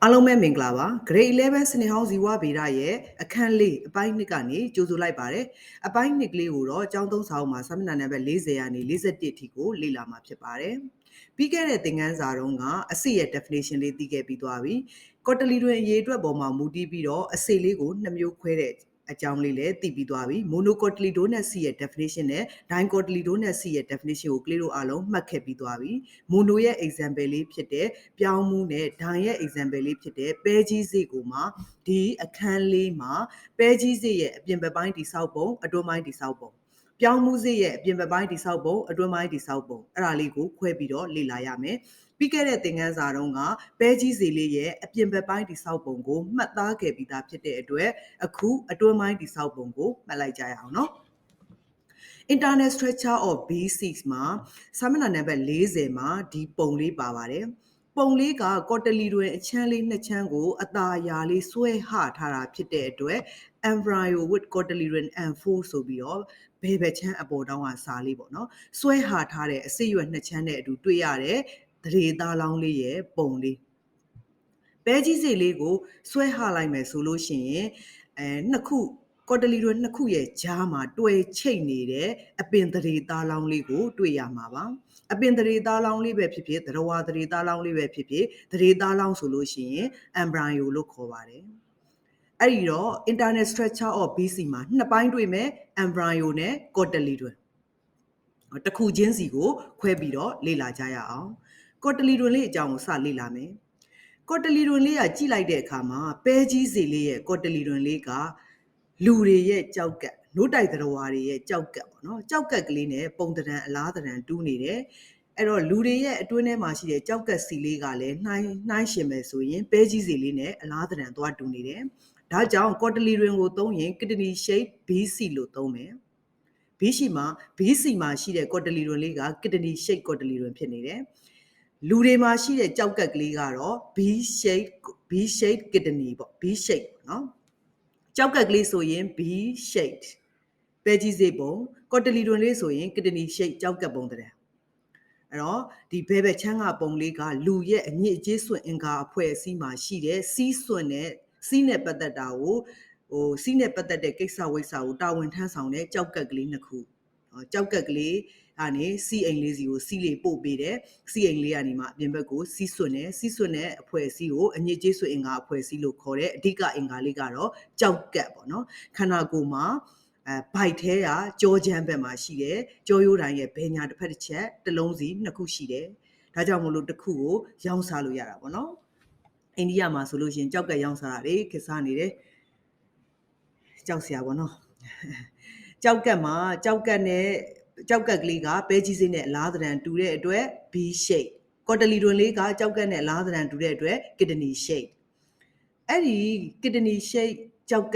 အားလုံးပဲမင်္ဂလာပါ Grade 11စနေဟောင်းဇီဝဗေဒရဲ့အခန်းလေးအပိုင်း2ကနေကြိုဆိုလိုက်ပါတယ်အပိုင်း2ကလေးကိုတော့အကြောင်းသုံးစာအုပ်မှာစာမျက်နှာနံပါတ်40ကနေ41အထိကိုလေ့လာမှာဖြစ်ပါတယ်ပြီးခဲ့တဲ့သင်ခန်းစာတုန်းကအစစ်ရဲ့ definition လေးသိခဲ့ပြီးသွားပြီကော်တလီတွင်အရေးအတွက်ပေါ်မှာမူတည်ပြီးတော့အစစ်လေးကို2မျိုးခွဲတဲ့အကြောင်းလေးလည်းသိပြီးသွားပြီ monocotyledonous ရဲ့ definition နဲ့ dicotyledonous ရဲ့ definition ကိုကလေးတို့အားလုံးမှတ်ခဲ့ပြီးသွားပြီ mono ရဲ့ example လေးဖြစ်တဲ့ပြောင်းမှုနဲ့ di ရဲ့ example လေးဖြစ်တဲ့ပဲကြီးစေ့ကိုမှဒီအခန်းလေးမှာပဲကြီးစေ့ရဲ့အပြင်ဘက်ပိုင်းတိဆောက်ပုံအတွင်းပိုင်းတိဆောက်ပုံပြောင်းမှုစေ့ရဲ့အပြင်ဘက်ပိုင်းတိဆောက်ပုံအတွင်းပိုင်းတိဆောက်ပုံအဲ့ဒါလေးကိုခွဲပြီးတော့လေ့လာရမယ်ပြီးခဲ့တဲ့သင်ခန်းစာတုန်းကပဲကြီးစေလေးရဲ့အပြင်ဘက်ပိုင်းတိဆောက်ပုံကိုမှတ်သားခဲ့ပြီးသားဖြစ်တဲ့အတွက်အခုအတွင်းပိုင်းတိဆောက်ပုံကိုမှတ်လိုက်ကြရအောင်နော် Internal structure of B6 မှာစာမျက်နှာနံပါတ်40မှာဒီပုံလေးပါပါတယ်ပုံလေးကကော်တလီတွင်အချမ်းလေးနှစ်ချမ်းကိုအသာအရာလေးဆွဲဟထားတာဖြစ်တဲ့အတွက် embryo with cotyledon and four ဆိုပြီးတော့ဘယ်ဘက်ချမ်းအပေါ်တောင်းကစာလေးပေါ့နော်ဆွဲဟထားတဲ့အစိရွက်နှစ်ချမ်းနဲ့အတူတွေ့ရတဲ့သရေသားလောင်းလေးရဲ့ပုံလေးပဲကြီးစိတ်လေးကိုဆွဲဟလိုက်မယ်ဆိုလို့ရှိရင်နှစ်ခုကော်တလီတွင်နှစ်ခုရဲ့ကြားမှာတွဲချိတ်နေတဲ့အပင်သရေသားလောင်းလေးကိုတွေ့ရမှာပါအပင်သရေသားလောင်းလေးပဲဖြစ်ဖြစ်သရဝါသရေသားလောင်းလေးပဲဖြစ်ဖြစ်သရေသားလောင်းဆိုလို့ရှိရင် embryo လို့ခေါ်ပါတယ်အဲ့ဒီတော့ internal structure of BC မှာနှစ်ပိုင်းတွေ့မယ် embryo နဲ့ cotyledon တစ်ခုချင်းစီကိုခွဲပြီးတော့လေ့လာကြရအောင် cotyledon လေးအကြောင်းကိုစလေ့လာမယ် cotyledon လေးကကြည့်လိုက်တဲ့အခါမှာပဲကြီးစေလေးရဲ့ cotyledon လေးကလူတွေရဲ့ကြောက်ကပ်နို့တိုက်သတ္တဝါတွေရဲ့ကြောက်ကပ်ပေါ့နော်ကြောက်ကပ်ကလေးနဲ့ပုံသဏ္ဍာန်အလားသဏ္ဍာန်တူးနေတယ်အဲ့တော့လူတွေရဲ့အတွင်းထဲမှာရှိတဲ့ကြောက်ကပ်စီလေးကလည်းနှိုင်းရှင်မယ်ဆိုရင်ပဲကြီးစီလေးနဲ့အလားသဏ္ဍာန်သွားတူနေတယ်ဒါကြောင့် cotyledon ကိုသုံးရင် kidney shape BC လို့သုံးမယ် BC မှာရှိတဲ့ cotyledon လေးက kidney shape cotyledon ဖြစ်နေတယ်လူတွေမှာရှိတဲ့ကြောက်ကပ်ကလေးကတော့ B shape kidney ပေါ့ B shape နော်ကြောက်ကပ်ကလေးဆိုရင် B shape ပဲကြီးစေ့ပုံ cotyledon လေးဆိုရင် kidney shape ကြောက်ကပ်ပုံတဲ့အဲ့တော့ဒီဘဲဘက်ချမ်းကပုံလေးကလူရဲ့အညစ်အကြေးစွန့်အင်္ဂါအဖွဲ့အစည်းမှာရှိတဲ့စီးစွန့်နဲ့စီးနဲ့ပတ်သက်တာကိုစီးနဲ့ပတ်သက်တဲ့ကိစ္စဝိစ္စကိုတာဝန်ထမ်းဆောင်တဲ့ကြောက်ကပ်ကလေးနှစ်ခုကြောက်ကပ်ကလေးကနေစီးအိမ်လေးစီကိုစီးလေးပို့ပေးတယ်စီးအိမ်လေးကနေမှအပြင်ဘက်ကိုစီးစွန့်တဲ့အဖွဲ့အစည်းကိုအညစ်အကြေးစွန့်အင်္ဂါအဖွဲ့အစည်းလို့ခေါ်တယ်အဓိကအင်္ဂါလေးကတော့ကြောက်ကပ်ပေါ့နော်ခန္ဓာကိုယ်မှာဘိုက်ထဲကကြောချမ်းဘက်မှာရှိတယ်ကြောရိုးတိုင်းရဲ့ဘယ်ညာတစ်ဖက်တစ်ချက်တစ်လုံးစီနှစ်ခုရှိတယ်ဒါကြောင့်မလို့တစ်ခုကိုရောင်းစားလို့ရတာပေါ့နော်အိန္ဒိယမှာဆိုလို့ရှိရင်ကြောက်ကပ်ရောင်းစားတာတွေခက်စားနေတယ်ကြောက်စရာပေါ့နော်ကြောက်ကပ်မှာကြောက်ကပ်ကလေးကပဲကြီးစိမ့်နဲ့အလားသဏ္ဍာန်တူတဲ့အတွက် B shape ကော်တလီတွင်လေးကကြောက်ကပ်နဲ့အလားသဏ္ဍာန်တူတဲ့အတွက် kidney shape အဲ့ဒီ kidney shape ကြောက်က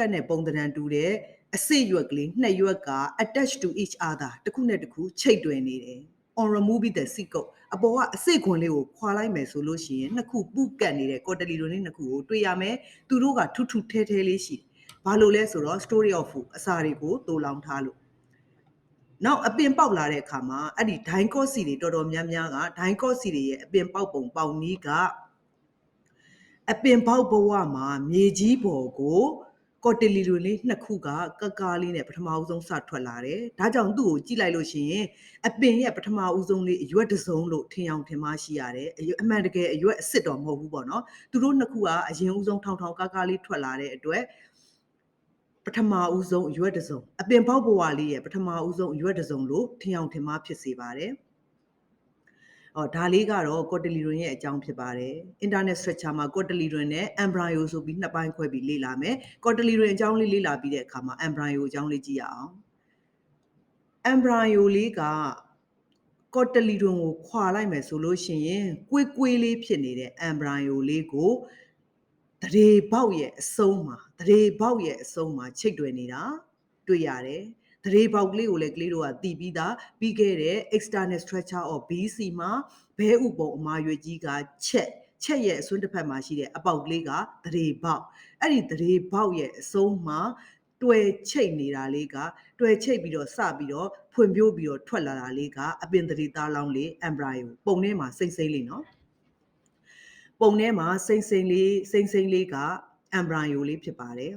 ပ်နဲ့ပုံသဏ္ဍာန်တူတဲ့အစိရွက်ကလေးနှစ်ရွက်က attached to each other တစ်ခုနဲ့တစ်ခုချိတ်တွယ်နေတယ် on remove the sequence အပေါ်ကအစိခွန်လေးကိုခွာလိုက်မယ်ဆိုလို့ရှိရင်နှစ်ခုပုကတ်နေတဲ့ cotyledon လေးနှစ်ခုကိုတွေ့ရမယ်သူတို့ကထူးထူးထဲထဲလေးရှိတယ်ဘာလို့လဲဆိုတော့ story of food အစာတွေကိုတိုးလောင်ထားလို့နောက်အပင်ပေါက်လာတဲ့အခါမှာအဲ့ဒီဒိုင်းကော့စီတွေတော်တော်များများကဒိုင်းကော့စီတွေရဲ့အပင်ပေါက်ပုံပေါက်နည်းကအပင်ပေါက်ဘဝမှာမြေကြီးပေါ်ကိုကော်တလီတွင်လေးနှစ်ခုကကကားလေးနဲ့ပထမဦးဆုံးစထွက်လာတယ်။ဒါကြောင့်သူ့ကိုကြည့်လိုက်လို့ရှိရင်အပင်ရဲ့ပထမဦးဆုံးလေးအရွက်တစ်စုံလို့ထင်အောင်ထင်မရှိရတယ်။အမှန်တကယ်အရွက်အစ်စ်တော့မဟုတ်ဘူးပေါ့နော်။သူတို့နှစ်ခုကအရင်ဦးဆုံးထောင်ကားလေးထွက်လာတဲ့အတွက်ပထမဦးဆုံးအရွက်တစ်စုံအပင်ပေါက်ဘဝလေးရဲ့ပထမဦးဆုံးအရွက်တစ်စုံလို့ထင်အောင်ထင်မှားဖြစ်စေပါတယ်။ဒါလေးကတော့ cotyledon ရဲ့အကြောင်းဖြစ်ပါတယ် internal structure မှာ cotyledon နဲ့ embryo ဆိုပြီးနှစ်ပိုင်းခွဲပြီးလေ့လာမယ် cotyledon အကြောင်းလေးလေ့လာပြီးတဲ့အခါမှာ embryo အကြောင်းလေးကြည့်ရအောင် embryo လေးက cotyledon ကိုခွာလိုက်မယ်ဆိုလို့ရှိရင်ကွေးလေးဖြစ်နေတဲ့ embryo လေးကိုသရေပေါက်ရဲ့အဆုံးမှာချိတ်တွယ်နေတာတွေ့ရတယ်သရေပေါက်ကလေးကိုလည်းကလေးတို့ကတည်ပြီးသားပြီးခဲ့တဲ့ external structure of BC မှာဘဲဥပုံအမာရွက်ကြီးကချက်ရဲ့အစွန်းတစ်ဖက်မှာရှိတဲ့အပေါက်ကလေးကသရေပေါက်အဲ့ဒီသရေပေါက်ရဲ့အဆုံးမှာတွယ်ချိတ်နေတာလေးကတွယ်ချိတ်ပြီးတော့စပြီးတော့ဖွံ့ဖြိုးပြီးတော့ထွက်လာတာလေးကအပင်သရေသားလောင်းလေး embryo ပုံထဲမှာစိမ့်လေးနော် ပုံထဲမှာစိမ့်စိမ့်လေးက embryo လေးဖြစ်ပါတယ်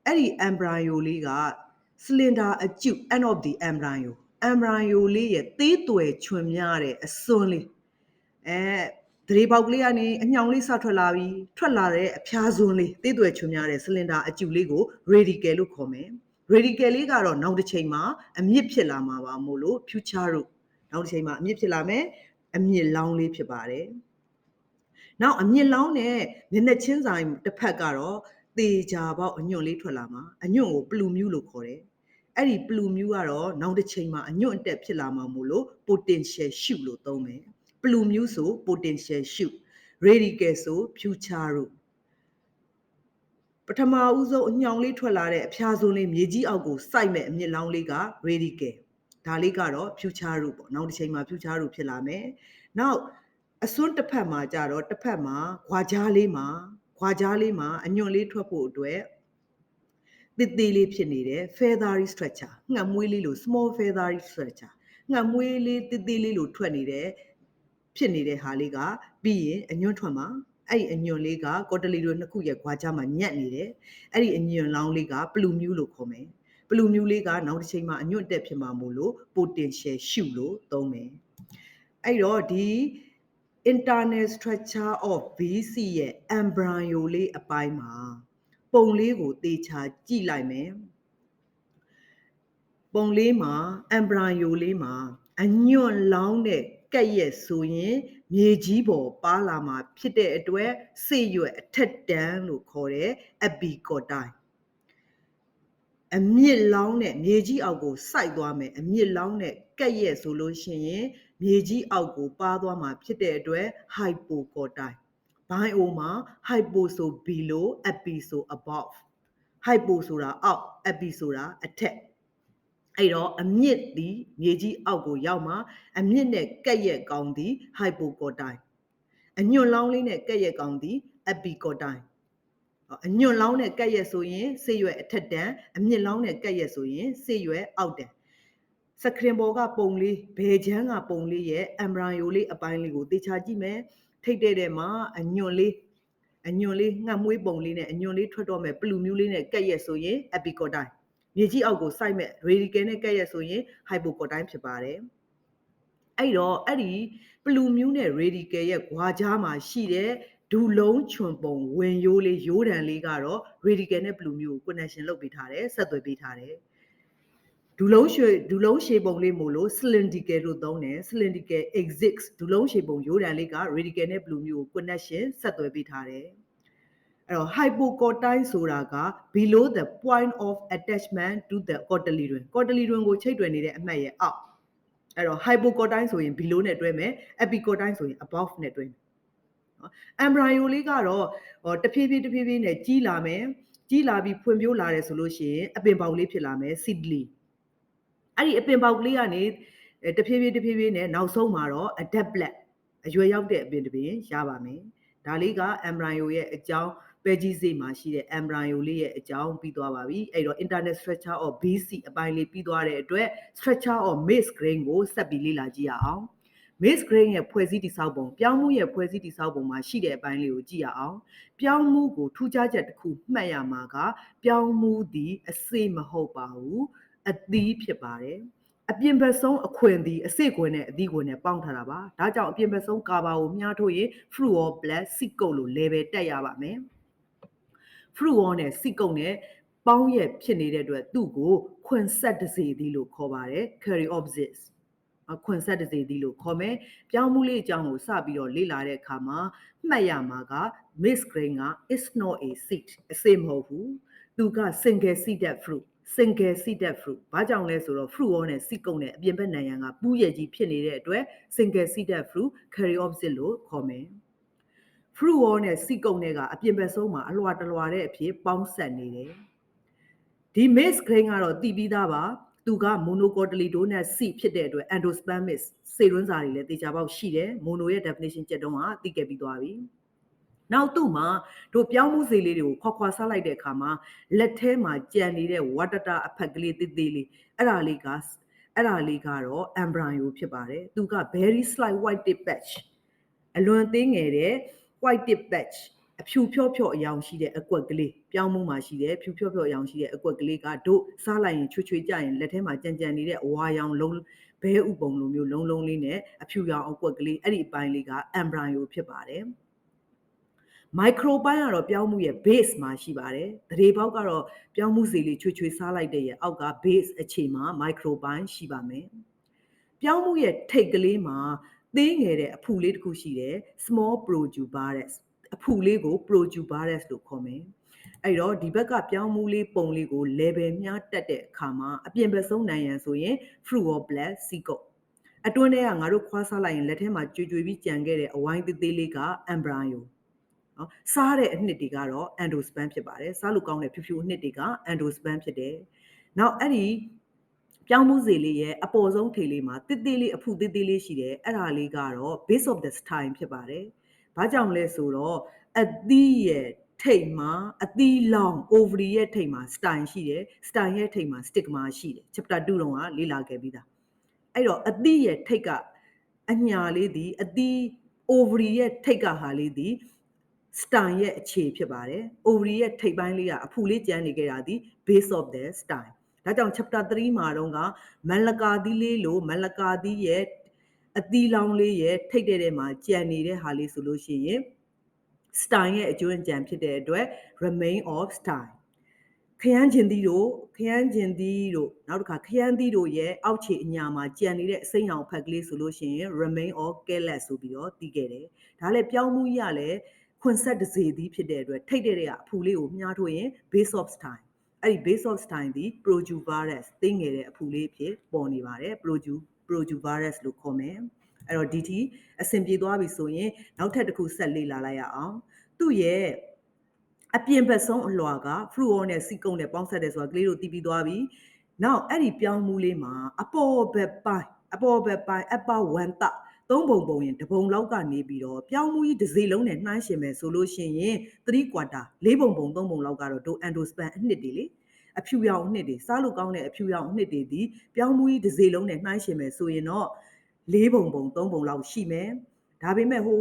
အဲ့ဒီ embryo လေးက cylinder အကျု end of the embryo လေးရဲ့သေးသွယ်ချွန်များတဲ့အစွန်းလေးသရေပေါက်ကလေးကနေအညောင်လေးစထွက်လာပြီးထွက်လာတဲ့အဖျားစွန်းလေးသေးသွယ်ချွန်များတဲ့ cylinder အကျုလေးကို radical လို့ခေါ်မယ် radical လေးကတော့နောက်တစ်ချိန်မှာအမြင့်ဖြစ်လာမှာပါမို့လို့ future တို့နောက်တစ်ချိန်မှာအမြင့်ဖြစ်လာမယ်အမြင့်လောင်းလေးဖြစ်ပါတယ်နောက်အမြင့်လောင်းနဲ့မျက်နှာချင်းဆိုင်တစ်ဖက်ကတော့သေချာပေါက်အညွန့်လေးထွက်လာမှာအညွန့်ကိုပလူမြူးလို့ခေါ်တယ်အဲ့ဒီပလူမြူးကတော့နောက်တစ်ချိန်မှာအညွန့်အတက်ဖြစ်လာမှာမို့လို့ potential shift လို့သုံးမယ်ပလူမြူးဆို potential shift radical ဆို future တို့ပထမဦးဆုံးအညောင်လေးထွက်လာတဲ့အဖျားစွန်းလေးမြေကြီးအောက်ကိုစိုက်မဲ့အမြင့်လောင်းလေးက radical ဒါလေးကတော့ future တို့ပေါ့နောက်တစ်ချိန်မှာ future တို့ဖြစ်လာမယ်နောက်အစွန်းတစ်ဖက်မှာကြတော့တစ်ဖက်မှာခွာကြားလေးမှာအညွန့်လေးထွက်ဖို့အတွက်သေးလေးဖြစ်နေတယ် feathery structure ငှက်မွေးလေးလို small feathery structure ငှက်မွေးလေးသေးလေးလိုထွက်နေတဲ့ဖြစ်နေတဲ့ဟာလေးကပြီးရင်အညွန့်ထွက်မှာအဲ့ဒီအညွန့်လေးကကော်တလီတို့နှစ်ခုရဲ့ခွာကြားမှာညက်နေတယ်အဲ့ဒီအညွန့်လောင်းလေးကပလူမြူးလို့ခေါ်မယ်ပလူမြူးလေးကနောက်တစ်ချိန်မှာအညွန့်တက်ဖြစ်မှာမို့လို့ potential shift လို့သုံးမယ်အဲ့တော့ဒီ internal structure of BC ရဲ့ embryo လေးအပိုင်းမှာပုံလေးကိုသေချာကြည့်လိုက်မယ်ပုံလေးမှာ embryo လေးမှာအညွန့်လောင်းတဲ့ကက်ရက်ဆိုရင်မြေကြီးပေါ်ပါလာမှာဖြစ်တဲ့အတွက်စေ့ရွက်အထက်တန်းလို့ခေါ်တဲ့ epicotyle အမြင့်လောင်းတဲ့မြေကြီးအောက်ကိုစိုက်သွားမယ်အမြင့်လောင်းတဲ့ကက်ရက်ဆိုလို့ရှိရင်မြေကြီးအောက်ကိုပါသွားမှာဖြစ်တဲ့အတွက် hypocotyle bio မှာ hypo ဆို below epi ဆို above hypo ဆိုတာအောက် epi ဆိုတာအထက်အဲ့တော့အမြင့်သည်မြေကြီးအောက်ကိုရောက်မှာအမြင့်နဲ့ကက်ရက်ကောင်းသည် hypocotyle အညွန့်လောင်းလေးနဲ့ကက်ရက်ကောင်းသည် epicotyle အညွန့်လောင်းတဲ့ကက်ရက်ဆိုရင်စေ့ရွက်အထက်တန်းအမြင့်လောင်းတဲ့ကက်ရက်ဆိုရင်စေ့ရွက်အောက်တန်းစခရင်ဘော်ကပုံလေးဘယ်ချမ်းကပုံလေးရဲ့ embryo လေးအပိုင်းလေးကိုသေချာကြည့်မယ်ထိတ်တဲ့မှာအညွန့်လေးငှက်မွေးပုံလေးနဲ့အညွန့်လေးထွက်တော့မဲ့ပလူမြူးလေးနဲ့ကက်ရက်ဆိုရင် epicotyle မြေကြီးအောက်ကိုစိုက်မဲ့ radical နဲ့ကက်ရက်ဆိုရင် hypocotyle ဖြစ်ပါတယ်အဲ့တော့အဲ့ဒီပလူမြူးနဲ့ radical ရဲ့ခွာကြားမှာရှိတဲ့ဒူလုံးချွန်ပုံဝင်ရိုးလေးရိုးတံလေးကတော့ radical နဲ့ပလူမြူးကို connection လုပ်ပေးထားတယ်ဆက်သွယ်ပေးထားတယ်ဒူလုံးရှည်ပုံလေးမို့လို့ cylindrical လို့သုံးတယ် cylindrical exits ဒူလုံးရှည်ပုံရိုးတံလေးက radical နဲ့ပလူမြူးကို connection ဆက်သွယ်ပေးထားတယ်အဲ့တော့ hypocotyle ဆိုတာက below the point of attachment to the cotyledon ကိုချိတ်တွယ်နေတဲ့အမှတ်ရဲ့အောက်အဲ့တော့ hypocotyle ဆိုရင် below နဲ့တွဲမယ် epicotyle ဆိုရင် above နဲ့တွဲမယ်embryo လေးကတော့တဖြည်းဖြည်းနဲ့ကြီးလာမယ်ကြီးလာပြီးဖွံ့ဖြိုးလာတယ်ဆိုလို့ရှိရင်အပင်ပေါက်လေးဖြစ်လာမယ် seedling အဲ့ဒီအပင်ပေါက်ကလေးကနေတဖြည်းဖြည်းနဲ့နောက်ဆုံးမှာတော့ adapt black အရွယ်ရောက်တဲ့အပင်တစ်ပင်ရပါမယ်ဒါလေးက embryo ရဲ့အကြောင်းပဲကြီးစေ့မှာရှိတဲ့ embryo လေးရဲ့အကြောင်းပြီးသွားပါပြီအဲ့တော့ internal structure of BC အပိုင်းလေးပြီးသွားတဲ့အတွက် structure of maize grain ကိုဆက်ပြီးလေ့လာကြည့်ရအောင်maize grain ရဲ့ဖွဲ့စည်းတည်ဆောက်ပုံပြောင်းမှုရဲ့ဖွဲ့စည်းတည်ဆောက်ပုံမှာရှိတဲ့အပိုင်းလေးကိုကြည့်ရအောင်ပြောင်းမှုကိုထူးခြားချက်တစ်ခုမှတ်ရမှာကပြောင်းမှုသည်အစေ့မဟုတ်ပါဘူးအသီးဖြစ်ပါတယ်အပြင်ဘက်ဆုံးအခွင်သည်အစေ့ခွင်နဲ့အသီးခွင်နဲ့ပေါင်းထားတာပါဒါကြောင့်အပြင်ဘက်ဆုံးကာဘာကိုမျှထုတ်ရင် fruit or blood စိတ်ကုတ်လို့ level တက်ရပါမယ် fruit or နဲ့စိတ်ကုတ်နဲ့ပေါင်းရဲ့ဖြစ်နေတဲ့အတွက်သူ့ကိုခွင်ဆက်တစေသည်လို့ခေါ်ပါတယ် caryopsis ခွင်ဆက်တစေသည်လို့ခေါ်မယ်ပြောင်းမှုလေးအကြောင်းကိုစပြီးတော့လေ့လာတဲ့အခါမှာမှတ်ရမှာက maize grain က is not a seed အစေ့မဟုတ်ဘူးသူက single seeded fruit ဘာကြောင့်လဲဆိုတော့ fruit or နဲ့စိတ်ကုတ်နဲ့အပြင်ဘက်နံရံကပူးရဲ့ကြီးဖြစ်နေတဲ့အတွက် single seeded fruit caryopsis လို့ခေါ်မယ် fruit or နဲ့စိတ်ကုတ်နဲ့ကအပြင်ဘက်ဆုံးမှာအလွှာတလွှာတဲ့အဖြစ်ပေါင်းဆက်နေတယ်ဒီ maize grain ကတော့တည်ပြီးသားပါသူက monocotyledonous seed ဖြစ်တဲ့အတွက် endospermous စေတွင်းစာတွေလည်းတေချာပေါက်ရှိတယ် mono ရဲ့ definition ချက်တုံးကသိခဲ့ပြီးသွားပြီနောက်သူ့မှာတို့ပြောင်းမှုစေလေးတွေကိုခွာဆလိုက်တဲ့အခါမှာလက်ထဲမှာကြံနေတဲ့ဝါတတာအဖက်ကလေးသေးသေးလေးအဲ့ဒါလေးကတော့ embryo ဖြစ်ပါတယ်သူက very slight white tip patch အလွန်သေးငယ်တဲ့ white tip patch အဖြူဖြော့ဖြော့အယောင်ရှိတဲ့အကွက်ကလေးပြောင်းမှုမှာရှိတဲ့ဖြူဖြော့ဖြော့အယောင်ရှိတဲ့အကွက်ကလေးကတို့စားလိုက်ရင်ချွေချွေကြရင်လက်ထဲမှာကြံကြံနေတဲ့အဝါရောင်လုံးဘဲဥပုံလိုမျိုးလုံးလုံးလေးနဲ့အဖြူရောင်အကွက်ကလေးအဲ့ဒီအပိုင်းလေးက embryo ဖြစ်ပါတယ်micro ပိုင်းကတော့ပြောင်းမှုရဲ့ base မှာရှိပါတယ်။တရေပေါက်ကတော့ပြောင်းမှုစီလေးချွေချွေစားလိုက်တဲ့ရဲ့အောက်က base အခြေမှာ micro ပိုင်းရှိပါမယ်။ပြောင်းမှုရဲ့ထိပ်ကလေးမှာသေးငယ်တဲ့အဖူလေးတစ်ခုရှိတယ် small protuberance အဖူလေးကို protuberance လို့ခေါ်မယ်။အဲ့တော့ဒီဘက်ကပြောင်းမှုလေးပုံလေးကို level မြားတက်တဲ့အခါမှာအပြင်ဘက်ဆုံးနိုင်ရန်ဆိုရင် fruit or black seagull အတွင်းထဲကငါတို့ခွာစားလိုက်ရင်လက်ထဲမှာကြွေကြွေပြီးကြံခဲ့တဲ့အဝိုင်းသေးသေးလေးက embryoနော်စားတဲ့အနှစ်တွေကတော့ endosperm ဖြစ်ပါတယ်စားလို့ကောင်းတဲ့ဖြူဖြူအနှစ်တွေက endosperm ဖြစ်တယ်နောက်အဲ့ဒီပြောင်းမှုစေလေးရဲ့အပေါ်ဆုံးထေလေးမှာတစ်သေးလေးအဖူတစ်သေးလေးရှိတယ်အဲ့ဒါလေးကတော့ base of the style ဖြစ်ပါတယ်ဘာကြောင့်လဲဆိုတော့အသီးရဲ့ထိပ်မှာအသီးလောင်း ovary ရဲ့ထိပ်မှာ style ရှိတယ် style ရဲ့ထိပ်မှာ stigma ရှိတယ် chapter 2 တုန်းကလေ့လာခဲ့ပြီးသားအဲ့တော့အသီးရဲ့ထိပ်ကအညာလေးဒီအသီး ovary ရဲ့ထိပ်ကဟာလေးဒီstyle ရဲ့အခြေဖြစ်ပါတယ် ovary ရဲ့ထိပ်ပိုင်းလေးကအဖူလေးကျန်နေကြတာဒီ base of the style ဒါကြောင့် chapter 3မှာတော့ကမလကာသီးလေးလို့မလကာသီးရဲ့အသီးလောင်းလေးရဲ့ထိပ်တဲ့မှာကျန်နေတဲ့ဟာလေးဆိုလို့ရှိရင် style ရဲ့အကျွမ်းအကြံဖြစ်တဲ့အတွက် remain of style ခရမ်းကျင်သီးတို့နောက်တစ်ခါခရမ်းသီးတို့ရဲ့အောက်ခြေအညာမှာကျန်နေတဲ့အစိမ်းရောင်ဖက်ကလေးဆိုလို့ရှိရင် remain of callus ဆိုပြီးတော့သိခဲ့တယ်ဒါလည်းပြောင်းမှုရလဲခွန်ဆက်တစေသီးဖြစ်တဲ့အတွက်ထိတ်တဲ့အဖူလေးကိုမြားထိုးရင် base of style အဲ့ဒီ base of style ဒီ protuberance သိငယ်တဲ့အဖူလေးဖြစ်ပေါ်နေပါတယ် protuberance လို့ခေါ်မယ်အဲ့တော့ဒီထိအဆင်ပြေသွားပြီဆိုရင်နောက်ထပ်တစ်ခုဆက်လေ့လာလိုက်ရအောင်သူ့ရဲ့အပြင်ဘက်ဆုံးအလွှာက fruit နဲ့စီကုံနဲ့ပေါင်းဆက်တယ်ဆိုတာကလေးတို့သိပြီးသွားပြီနောက်အဲ့ဒီပြောင်းမှုလေးမှာအပေါ်ဘက်ပိုင်း upper one third သုံးပုံရင်တပုံလောက်ကနေပြီးတော့ပြောင်းမှုကြီးတစ်စီလုံးနဲ့နှိုင်းရှင်မယ်ဆိုလို့ရှိရင်3 quarter 4ပုံ3ပုံလောက်ကတော့တို့ endosperm အနှစ်တွေလေအဖြူရောင်အနှစ်တွေစားလို့ကောင်းတဲ့အဖြူရောင်အနှစ်တွေဒီပြောင်းမှုကြီးတစ်စီလုံးနဲ့နှိုင်းရှင်မယ်ဆိုရင်တော့4ပုံ3ပုံလောက်ရှိမယ်ဒါပေမဲ့ဟို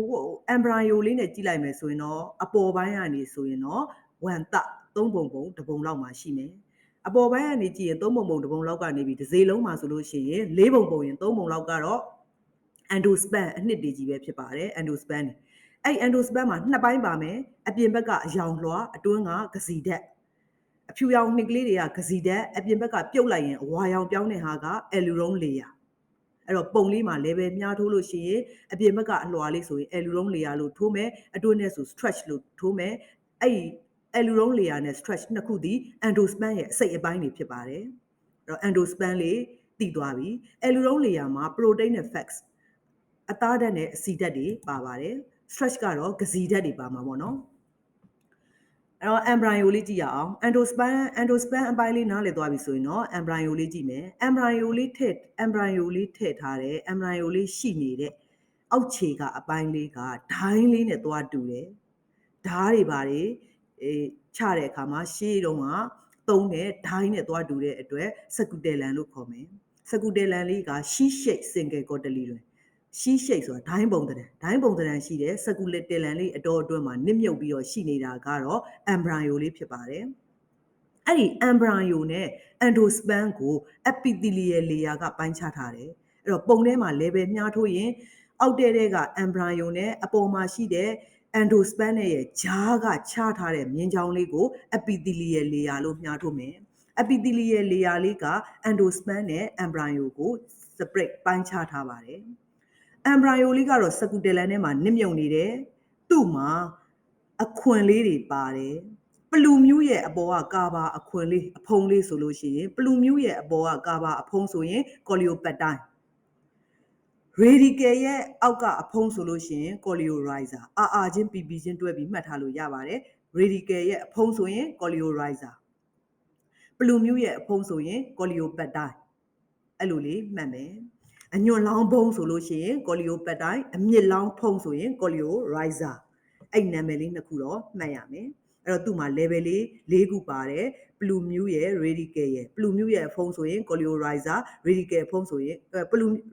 embryo လေးနဲ့ကြည့်လိုက်မယ်ဆိုရင်တော့အပေါ်ပိုင်းကနေဆိုရင်တော့1 third 3ပုံတပုံလောက်မှာရှိမယ်အပေါ်ပိုင်းကနေကြည့်ရင်3ပုံတပုံလောက်ကနေပြီးတစ်စီလုံးမှာဆိုလို့ရှိရင်4ပုံရင်3ပုံလောက်ကတော့endosperm အနှစ်တွေကြီးပဲဖြစ်ပါတယ် endosperm အဲ့ endosperm မှာနှစ်ပိုင်းပါမယ်အပြင်ဘက်ကအယောင်လွှာအတွင်းကကစီဓာတ်အဖြူရောင်နှစ်ကလေးတွေကကစီဓာတ်အပြင်ဘက်ကပြုတ်လိုက်ရင်အဝါရောင်ပြောင်းတဲ့ဟာက aileron layer အဲ့တော့ပုံလေးမှာ level မြားထိုးလို့ရှိရင်အပြင်ဘက်ကအလွှာလေးဆိုရင် aileron layer လို့ထိုးမယ်အတွင်းနဲ့ဆို stretch လို့ထိုးမယ်အဲ့ aileron layer နဲ့ stretch နှစ်ခုဒီ endosperm ရဲ့အစိတ်အပိုင်းတွေဖြစ်ပါတယ်အဲ့တော့ endosperm လေးတည်သွားပြီ aileron layer မှာ protein နဲ့ fatsအသားဓာတ်နဲ့အဆီဓာတ်တွေပါပါတယ် stretch ကတော့ကစီဓာတ်တွေပါမှာပေါ့နော်အဲ့တော့ embryo လေးကြည့်ရအောင် endosperm အပိုင်းလေးနားလည်သွားပြီဆိုရင်တော့ embryo လေးကြည့်မယ် embryo လေးထည့်ထားတယ် embryo လေးရှိနေတဲ့အောက်ခြေကအပိုင်းလေးကဒိုင်းလေးနဲ့သွားတူတယ်ဓားတွေပါတယ်ချတဲ့အခါမှာရှေးတုန်းကသုံးတဲ့ဒိုင်းနဲ့သွားတူတဲ့အတွက် scutellan လို့ခေါ်မယ် scutellan လေးက sheet shape single cotyledon sheet shape ဆိုတာဒိုင်းပုံသဏ္ဍာန်ရှိတဲ့ scutellan လေးအတော်အတွင်းမှာနစ်မြုပ်ပြီးတော့ရှိနေတာကတော့ embryo လေးဖြစ်ပါတယ်အဲ့ဒီ embryo နဲ့ endosperm ကို epithelial layer ကပိုင်းခြားထားတယ်အဲ့တော့ပုံထဲမှာ level မြားထိုးရင်အောက်တဲ့က embryo နဲ့အပေါ်မှာရှိတဲ့ endosperm နဲ့ရဲ့ကြားကခြားထားတဲ့မြင်းချောင်းလေးကို epithelial layer လို့မြားထိုးမယ် epithelial layer လေးက endosperm နဲ့ embryo ကို separate ပိုင်းခြားထားပါတယ်embryo လေးကတော့ scutellan ထဲမှာနစ်မြုပ်နေတယ်သူ့မှာအခွံလေးတွေပါတယ်ပလူမျိုးရဲ့အပေါ်ကကာဘာအခွံလေးအဖုံးလေးဆိုလို့ရှိရင်ပလူမျိုးရဲ့အပေါ်ကကာဘာအဖုံးဆိုရင် coleopeptide radical ရဲ့အောက်ကအဖုံးဆိုလို့ရှိရင် coleorhiza အာချင်းပီချင်းတွဲပြီးမှတ်ထားလို့ရပါတယ် radical ရဲ့အဖုံးဆိုရင် coleorhiza ပလူမျိုးရဲ့အဖုံးဆိုရင် coleopeptide အဲ့လိုလေးမှတ်မယ်အညွန့်လောင်းဘုံဆိုလို့ရှိရင် coleopeptide အမြင့်လောင်းဖုံးဆိုရင် coleorhiza အဲ့နာမည်လေးနှစ်ခုတော့မှတ်ရမယ်အဲ့တော့သူ့မှာ level လေးခုပါတယ်ပလူမျိုးရဲ့ radical ရဲ့ပလူမျိုးရဲ့အဖုံးဆိုရင် coleorhiza radical ဖုံးဆိုရင်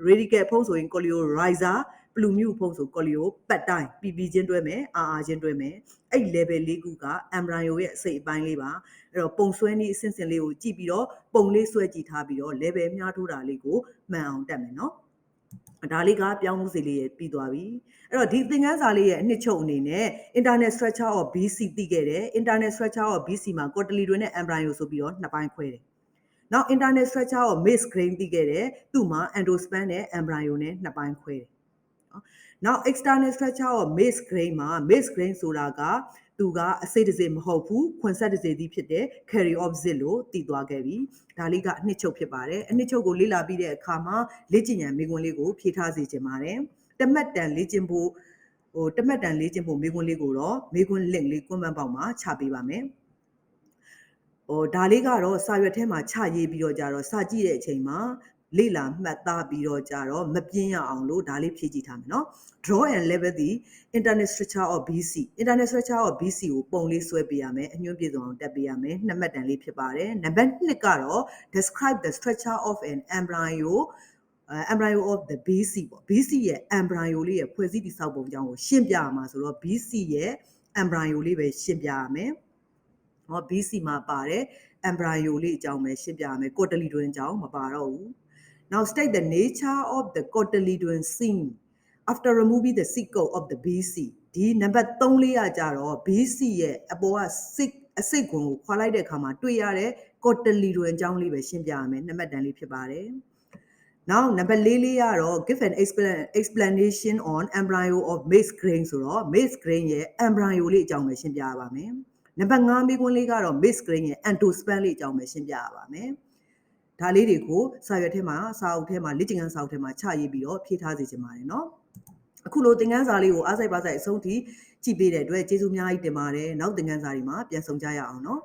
radical ဖုံးဆိုရင် coleorhiza ပလူမြူဖုံးဆိုကော်လီကိုပတ်တိုင်းပီချင်းတွဲမယ်အာချင်းတွဲမယ်အဲ့ level ၄ခုက embryo ရဲ့အစိတ်အပိုင်းလေးပါအဲ့တော့ပုံဆွဲနည်းအဆင့်ဆင့်လေးကိုကြည့်ပြီးတော့ပုံလေးဆွဲကြည့်ထားပြီးတော့ level မြားထိုးတာလေးကိုမှန်အောင်တက်မယ်နော်ဒါလေးကပြောင်းမှုစီလေးရပြီးသွားပြီအဲ့တော့ဒီသင်ခန်းစာလေးရဲ့အနှစ်ချုပ်အနေနဲ့ internet structure of BC သိခဲ့တယ် internet structure of BC မှာ quarterly တွင်နဲ့ embryo ဆိုပြီးတော့နှစ်ပိုင်းခွဲတယ်နောက် internet structure of maize grain သိခဲ့တယ်သူ့မှာ endosperm နဲ့ embryo နဲ့နှစ်ပိုင်းခွဲတယ်နောက် external structure of maize grain မှာ maize grain ဆိုတာကသူကအစိတ်တစေမဟုတ်ဘူးခွန်ဆက်တစေသည်ဖြစ်တဲ့ carry opposite လို့တည်သွားခဲ့ပြီဒါလေးကအနှစ်ချုပ်ဖြစ်ပါတယ်အနှစ်ချုပ်ကိုလေ့လာပြီးတဲ့အခါမှာလေ့ကျင့်ရန်မိကွန်းလေးကိုဖြည့်ထားစေချင်ပါတယ်တမတ်တန်လေ့ကျင့်ဖို့မိကွန်းလေးကိုတော့မိကွန်း link လေး comment box မှာချပေးပါမယ်ဒါလေးကတော့စာရွက်ထဲမှာချရေးပြီးတော့ကြတော့စာကြည့်တဲ့အချိန်မှာလေ့လာမှတ်သားပြီးတော့ကြတော့မပြင်းရအောင်လို့ဒါလေးဖြည့်ကြည့်ထားမယ်နော် draw and level the internet structure of BC internet structure of BC ကိုပုံလေးဆွဲပေးရမယ်အညွှန်းပြည့်စုံအောင်တက်ပေးရမယ်နှစ်မှတ်တန်လေးဖြစ်ပါတယ်နံပါတ်2ကတော့ describe the structure of an embryo of the BC ပေါ့ BC ရဲ့ embryo လေးရဲ့ဖွဲ့စည်းတည်ဆောက်ပုံအကြောင်းကိုရှင်းပြရမှာဆိုတော့ BC ရဲ့ embryo လေးပဲရှင်းပြရမယ်BC မှာပါတယ် embryo လေးအကြောင်းပဲရှင်းပြရမယ် cotyledon အကြောင်းမပါတော့ဘူး Now state the nature of the cotyledon seen after removing the seed coat of the BC ဒီနံပါတ်3လေးကကြတော့ BC ရဲ့အပေါ်ကအစိတ်ကွန်ကိုခွာလိုက်တဲ့အခါမှာတွေ့ရတဲ့ cotyledon အကြောင်းလေးပဲရှင်းပြရမယ်နံပါတ်တန်လေးဖြစ်ပါတယ်Now number 4လေးကတော့ give an explanation on embryo of maize grain ဆိုတော့ maize grain ရဲ့ embryo လေးအကြောင်းပဲရှင်းပြရပါမယ်နံပါတ်5မိကွန်းလေးကတော့ maize grain ရဲ့ endosperm လေးအကြောင်းပဲရှင်းပြရပါမယ်ဒါလေးတွေကိုစာအုပ်ထဲမှာလေ့ကျင့်ခန်းစာအုပ်ထဲမှာချရေးပြီးတော့ဖြည့်ထားစေချင်ပါတယ်နော်အခုလိုသင်ခန်းစာလေးကိုအားစိတ်ပါစိတ်အဆုံးထိကြည့်ပေးတဲ့အတွက်ကျေးဇူးအများကြီးတင်ပါတယ်နောက်သင်ခန်းစာတွေမှာပြန်ဆောင်ကြရအောင်နော်